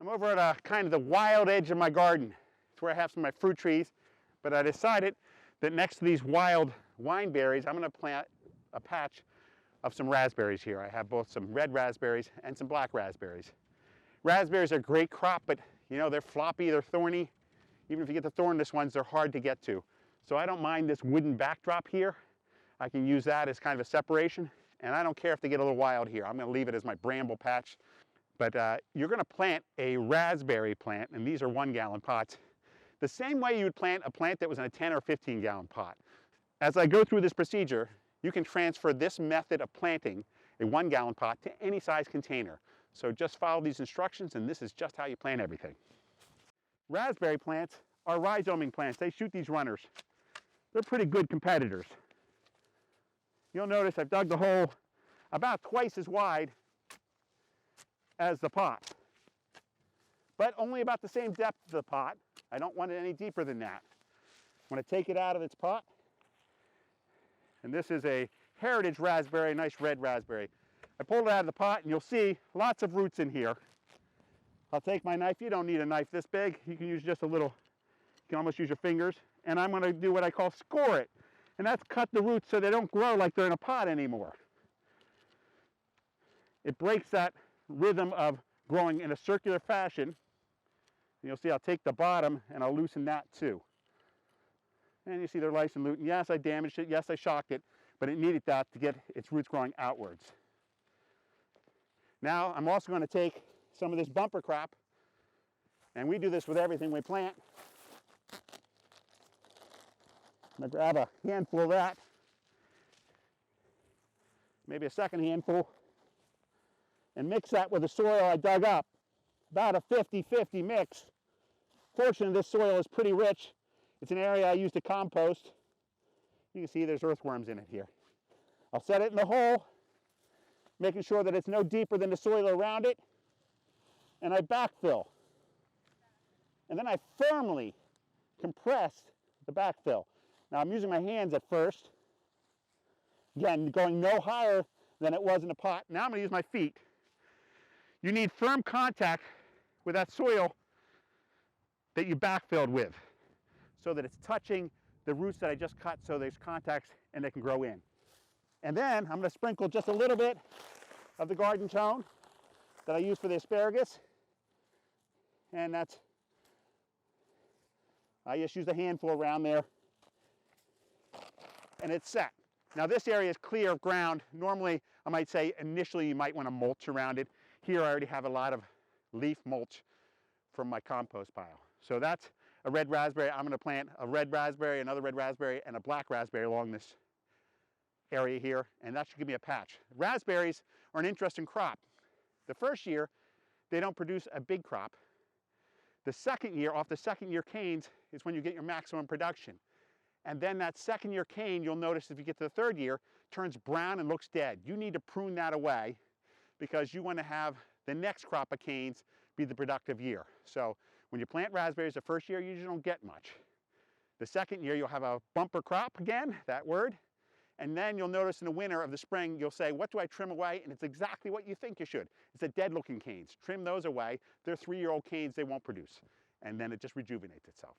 I'm over at kind of the wild edge of my garden. It's where I have some of my fruit trees, but I decided that next to these wild wine berries, I'm going to plant a patch of some raspberries here. I have both some red raspberries and some black raspberries. Raspberries are a great crop, but you know, they're floppy, they're thorny. Even if you get the thornless ones, they're hard to get to. So I don't mind this wooden backdrop here. I can use that as kind of a separation, and I don't care if they get a little wild here. I'm going to leave it as my bramble patch. But you're going to plant a raspberry plant, and these are 1-gallon pots, the same way you would plant a plant that was in a 10 or 15-gallon pot. As I go through this procedure, you can transfer this method of planting a 1-gallon pot to any size container. So just follow these instructions, and this is just how you plant everything. Raspberry plants are rhizoming plants. They shoot these runners. They're pretty good competitors. You'll notice I've dug the hole about twice as wide as the pot, but only about the same depth of the pot. I don't want it any deeper than that. I'm going to take it out of its pot, and this is a heritage raspberry, a nice red raspberry. I pulled it out of the pot, and you'll see lots of roots in here. I'll take my knife. You don't need a knife this big. You can use just a little, you can almost use your fingers, and I'm going to do what I call score it, and that's cut the roots so they don't grow like they're in a pot anymore. It breaks that rhythm of growing in a circular fashion. And you'll see I'll take the bottom and I'll loosen that too. And you see they're nice and loose. Yes, I damaged it. Yes, I shocked it, but it needed that to get its roots growing outwards. Now I'm also going to take some of this bumper crop, and we do this with everything we plant. I'm going to grab a handful of that, maybe a second handful, and mix that with the soil I dug up. About a 50-50 mix. Fortunately, this soil is pretty rich. It's an area I use to compost. You can see there's earthworms in it here. I'll set it in the hole, making sure that it's no deeper than the soil around it, and I backfill. And then I firmly compress the backfill. Now I'm using my hands at first. Again, going no higher than it was in the pot. Now I'm going to use my feet. You need firm contact with that soil that you backfilled with, so that it's touching the roots that I just cut, so there's contacts and they can grow in. And then I'm going to sprinkle just a little bit of the garden tone that I use for the asparagus. And I just use a handful around there, and it's set. Now this area is clear of ground. Normally, I might say initially you might want to mulch around it. Here I already have a lot of leaf mulch from my compost pile. So that's a red raspberry. I'm going to plant a red raspberry, another red raspberry, and a black raspberry along this area here, and that should give me a patch. Raspberries are an interesting crop. The first year, they don't produce a big crop. The second year, off the second year canes, is when you get your maximum production. And then that second year cane, you'll notice if you get to the third year, turns brown and looks dead. You need to prune that away because you want to have the next crop of canes be the productive year. So when you plant raspberries the first year, you usually don't get much. The second year, you'll have a bumper crop again, that word. And then you'll notice in the winter of the spring, you'll say, what do I trim away? And it's exactly what you think you should. It's the dead looking canes. Trim those away. They're 3-year-old canes, they won't produce. And then it just rejuvenates itself.